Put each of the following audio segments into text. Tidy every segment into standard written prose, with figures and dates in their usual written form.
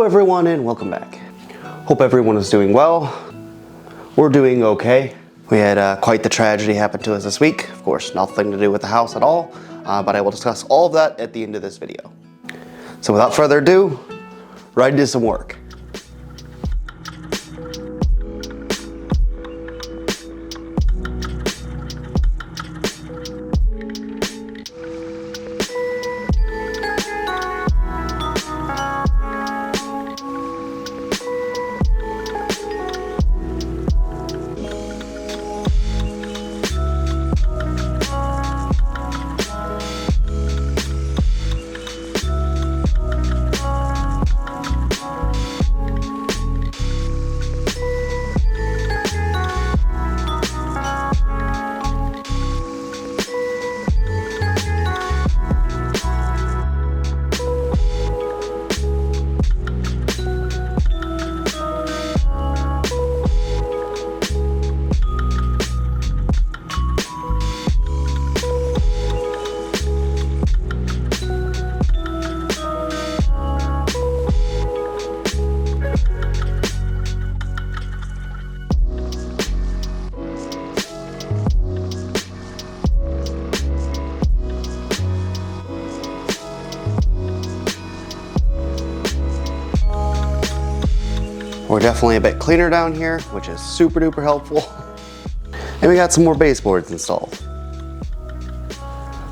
everyone and welcome back. Hope everyone is doing well. We're doing okay. We had quite the tragedy happen to us this week. Of course, nothing to do with the house at all, but I will discuss all of that at the end of this video. So without further ado, right into some work. We're definitely a bit cleaner down here, which is super duper helpful. And we got some more baseboards installed.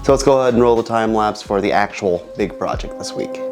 So let's go ahead and roll the time lapse for the actual big project this week.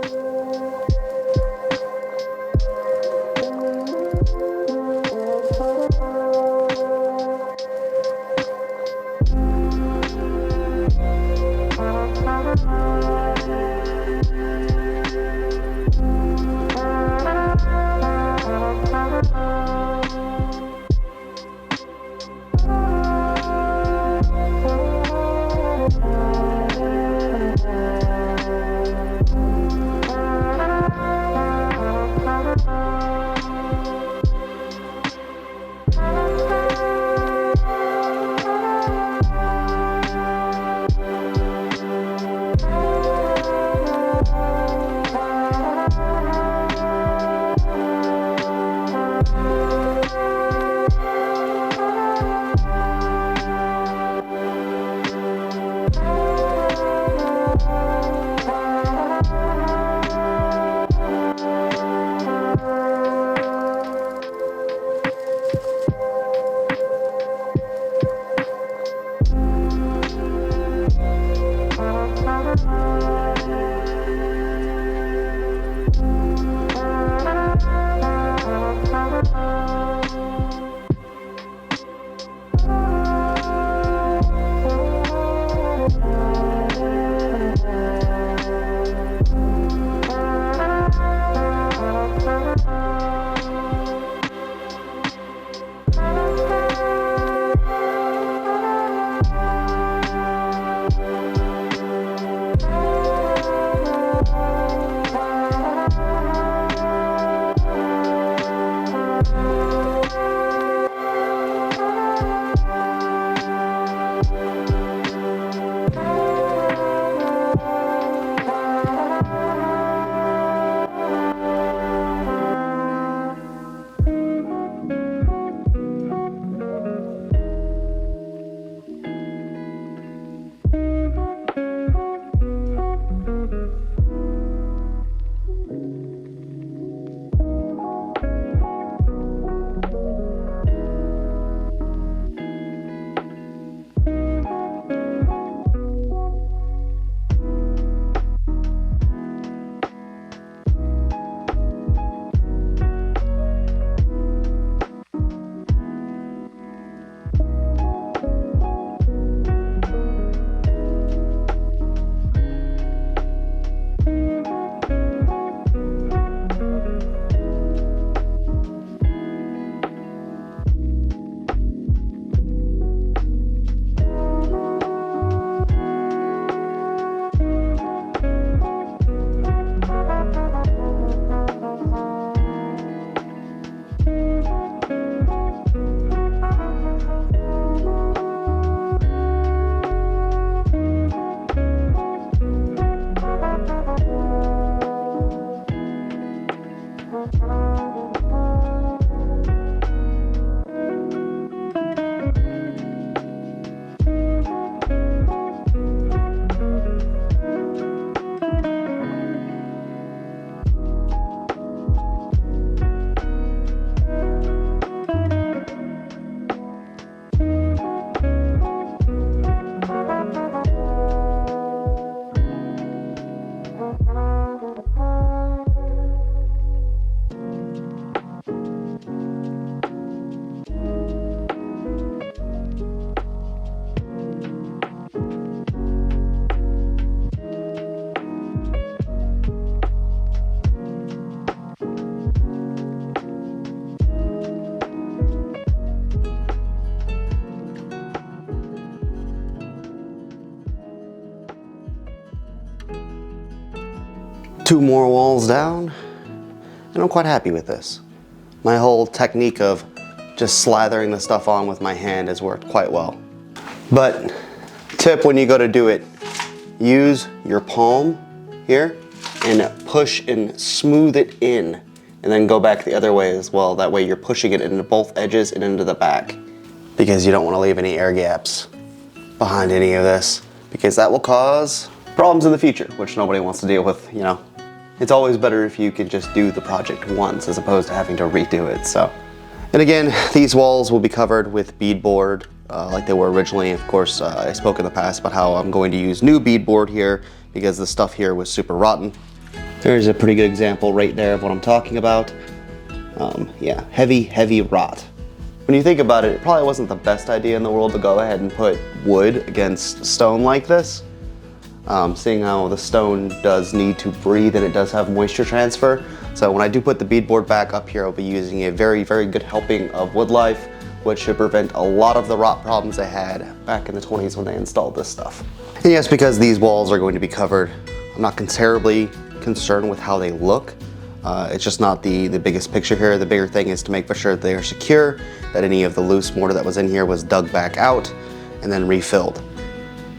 2 more walls down, and I'm quite happy with this. My whole technique of just slathering the stuff on with my hand has worked quite well. But tip when you go to do it, use your palm here and push and smooth it in, and then go back the other way as well. That way you're pushing it into both edges and into the back, because you don't want to leave any air gaps behind any of this, because that will cause problems in the future, which nobody wants to deal with, you know. It's always better if you can just do the project once as opposed to having to redo it, so. And again, these walls will be covered with beadboard like they were originally. Of course, I spoke in the past about how I'm going to use new beadboard here because the stuff here was super rotten. There's a pretty good example right there of what I'm talking about. Yeah, heavy rot. When you think about it, it probably wasn't the best idea in the world to go ahead and put wood against stone like this. Seeing how the stone does need to breathe and it does have moisture transfer. So when I do put the beadboard back up here, I'll be using a very good helping of Wood Life, which should prevent a lot of the rot problems they had back in the 20s when they installed this stuff. And yes, because these walls are going to be covered, I'm not terribly concerned with how they look. It's just not the biggest picture here. The bigger thing is to make for sure that they are secure, that any of the loose mortar that was in here was dug back out and then refilled.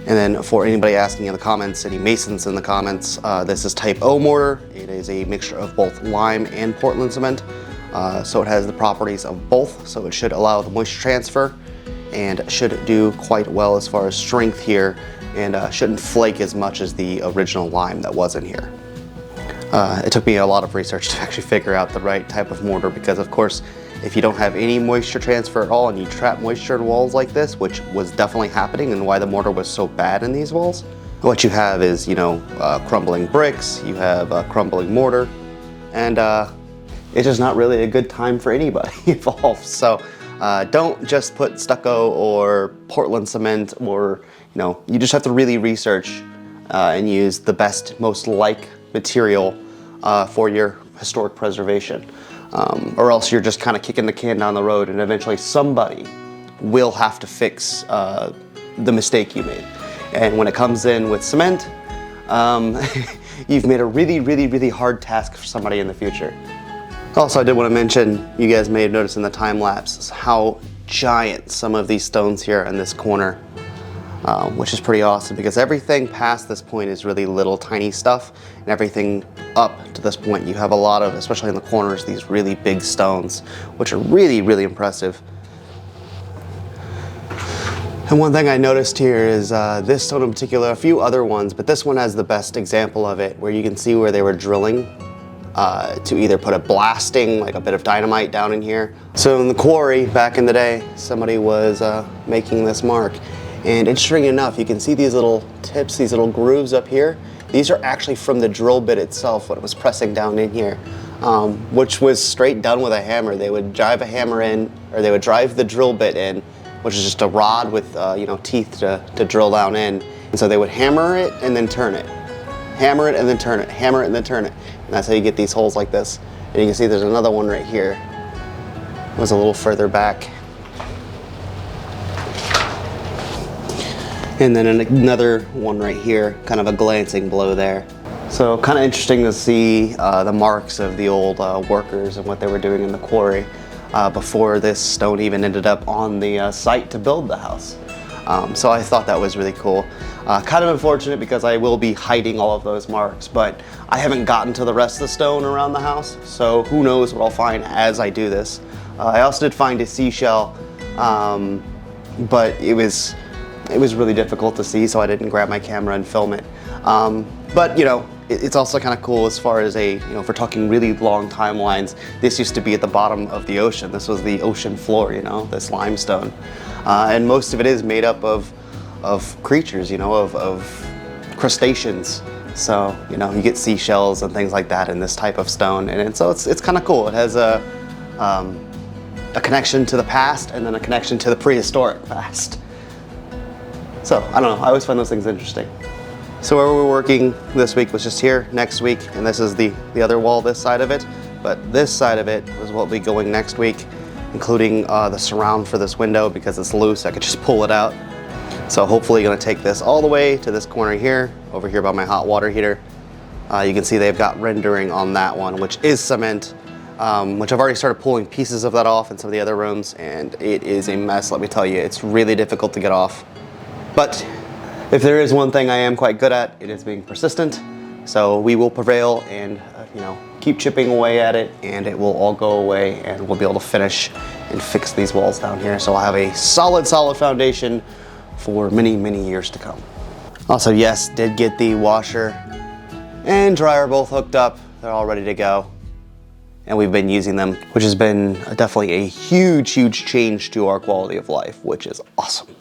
And then for anybody asking in the comments, any masons in the comments, this is type O mortar. It is a mixture of both lime and Portland cement. So it has the properties of both, so it should allow the moisture transfer and should do quite well as far as strength here, and shouldn't flake as much as the original lime that was in here. It took me a lot of research to actually figure out the right type of mortar, because of course, if you don't have any moisture transfer at all and you trap moisture in walls like this, which was definitely happening and why the mortar was so bad in these walls, what you have is, you know, crumbling bricks, you have crumbling mortar, and it's just not really a good time for anybody involved. So don't just put stucco or Portland cement, or, you know, you just have to really research and use the best, most like material for your historic preservation. Or else you're just kind of kicking the can down the road, and eventually somebody will have to fix the mistake you made. And when it comes in with cement, you've made a really hard task for somebody in the future. Also, I did want to mention, you guys may have noticed in the time lapse how giant some of these stones here in this corner, which is pretty awesome, because everything past this point is really little tiny stuff, and everything up to this point you have a lot of, especially in the corners, these really big stones, which are really impressive. And one thing I noticed here is this stone in particular, a few other ones, but this one has the best example of it, where you can see where they were drilling to either put a blasting, like a bit of dynamite down in here. So in the quarry back in the day, somebody was making this mark. And interesting enough, you can see these little tips, these little grooves up here. These are actually from the drill bit itself when it was pressing down in here, which was straight done with a hammer. They would drive a hammer in, or they would drive the drill bit in, which is just a rod with you know, teeth to drill down in. And so they would hammer it and then turn it. Hammer it and then turn it, hammer it and then turn it. And that's how you get these holes like this. And you can see there's another one right here. It was a little further back. And then another one right here, kind of a glancing blow there. So kind of interesting to see the marks of the old workers and what they were doing in the quarry before this stone even ended up on the site to build the house. So I thought that was really cool. Kind of unfortunate because I will be hiding all of those marks, but I haven't gotten to the rest of the stone around the house, so who knows what I'll find as I do this. I also did find a seashell, but it was really difficult to see, so I didn't grab my camera and film it. But you know, it's also kind of cool as far as you know, if we're talking really long timelines, this used to be at the bottom of the ocean. This was the ocean floor, you know, this limestone. And most of it is made up of creatures, you know, of crustaceans. So, you know, you get seashells and things like that in this type of stone. And so it's kind of cool. It has a connection to the past and then a connection to the prehistoric past. So, I don't know, I always find those things interesting. So where we were working this week was just here, next week, and this is the other wall, this side of it. But this side of it was what will be going next week, including the surround for this window, because it's loose, I could just pull it out. So hopefully gonna take this all the way to this corner here, over here by my hot water heater, You can see they've got rendering on that one, which is cement, which I've already started pulling pieces of that off in some of the other rooms, and it is a mess, let me tell you. It's really difficult to get off. But if there is one thing I am quite good at, it is being persistent. So we will prevail and you know, keep chipping away at it, and it will all go away, and we'll be able to finish and fix these walls down here. So I'll have a solid foundation for many, many years to come. Also, yes, did get the washer and dryer both hooked up. They're all ready to go. And we've been using them, which has been definitely a huge, huge change to our quality of life, which is awesome.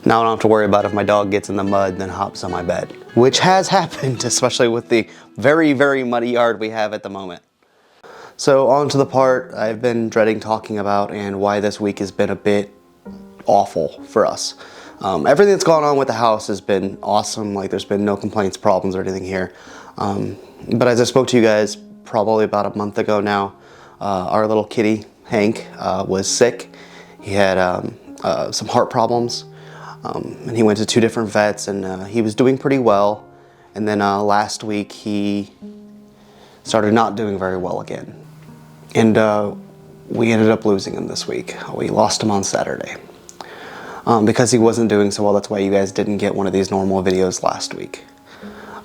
Now I don't have to worry about if my dog gets in the mud and then hops on my bed, which has happened, especially with the very, very muddy yard we have at the moment. So on to the part I've been dreading talking about and why this week has been a bit awful for us. Everything that's gone on with the house has been awesome. Like, there's been no complaints, problems, or anything here. But as I spoke to you guys probably about a month ago now, our little kitty, Hank, was sick. He had some heart problems. And he went to 2 different vets, and he was doing pretty well. And then last week he started not doing very well again. And we ended up losing him this week. We lost him on Saturday. Because he wasn't doing so well, that's why you guys didn't get one of these normal videos last week.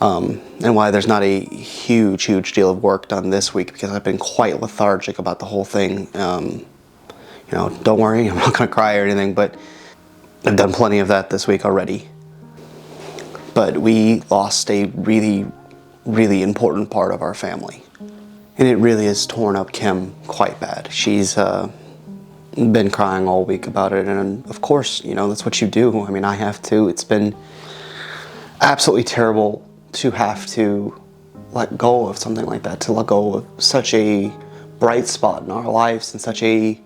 And why there's not a huge, huge deal of work done this week, because I've been quite lethargic about the whole thing. You know, don't worry, I'm not gonna cry or anything, but I've done plenty of that this week already. But we lost a really, really important part of our family. And it really has torn up Kim quite bad. She's been crying all week about it, and of course, you know, that's what you do. I mean, I have to. It's been absolutely terrible to have to let go of something like that, to let go of such a bright spot in our lives and such a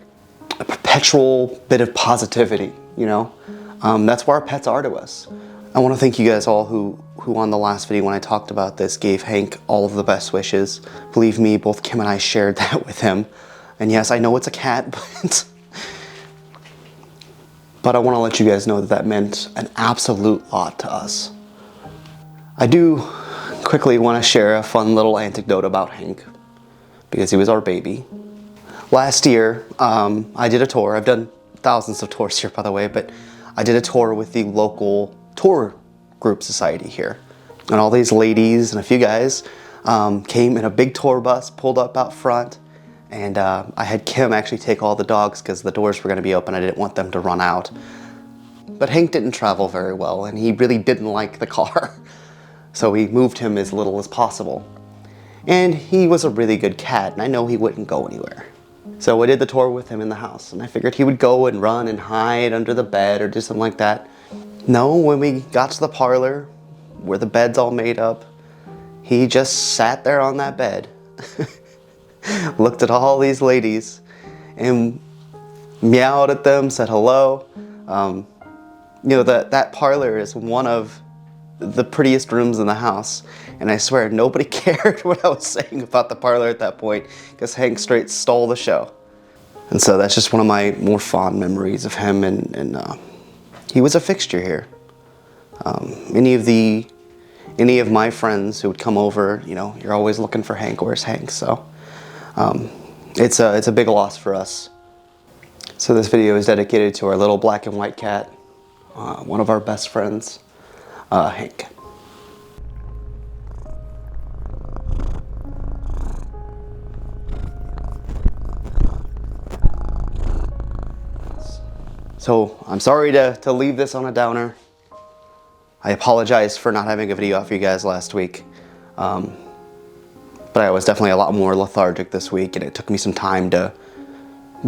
perpetual bit of positivity, you know? That's where our pets are to us. I want to thank you guys all who on the last video when I talked about this gave Hank all of the best wishes. Believe me, both Kim and I shared that with him. And yes, I know it's a cat, but I want to let you guys know that that meant an absolute lot to us. I do quickly want to share a fun little anecdote about Hank, because he was our baby. Last year, I did a tour. I've done thousands of tours here, by the way, but I did a tour with the local tour group society here. And all these ladies and a few guys came in a big tour bus, pulled up out front, and I had Kim actually take all the dogs because the doors were going to be open. I didn't want them to run out. But Hank didn't travel very well, and he really didn't like the car. So we moved him as little as possible. And he was a really good cat, and I know he wouldn't go anywhere. So I did the tour with him in the house, and I figured he would go and run and hide under the bed or do something like that. No, when we got to the parlor, where the bed's all made up, he just sat there on that bed, looked at all these ladies, and meowed at them, said hello. You know, that parlor is one of the prettiest rooms in the house, and I swear nobody cared what I was saying about the parlor at that point, because Hank straight stole the show. And so that's just one of my more fond memories of him, and he was a fixture here. Any of my friends who would come over, you know, you're always looking for Hank. Where's Hank? So it's a big loss for us. So this video is dedicated to our little black and white cat, one of our best friends, Hank. So I'm sorry to leave this on a downer. I apologize for not having a video out for you guys last week. But I was definitely a lot more lethargic this week, and it took me some time to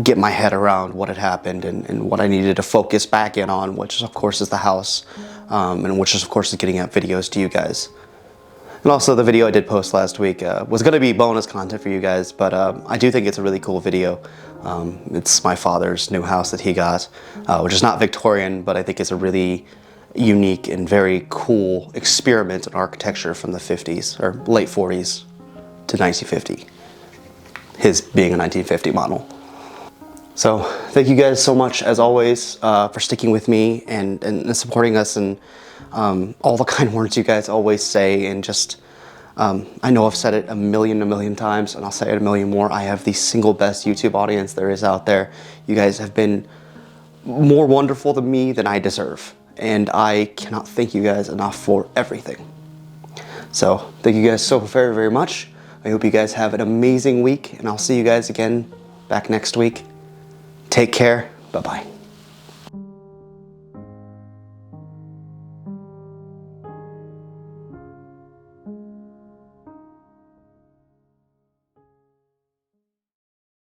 get my head around what had happened and what I needed to focus back in on, which of course is the house, and which is of course is getting out videos to you guys. And also the video I did post last week was going to be bonus content for you guys, but I do think it's a really cool video. It's my father's new house that he got, which is not Victorian, but I think it's a really unique and very cool experiment in architecture from the 50s, or late 40s to 1950. His being a 1950 model. So thank you guys so much, as always, for sticking with me and supporting us, and all the kind words you guys always say, and just I know I've said it a million times, and I'll say it a million more. I have the single best YouTube audience there is out there. You guys have been more wonderful to me than I deserve, and I cannot thank you guys enough for everything. So thank you guys so very much. I hope you guys have an amazing week, and I'll see you guys again back next week. Take care. Bye-bye.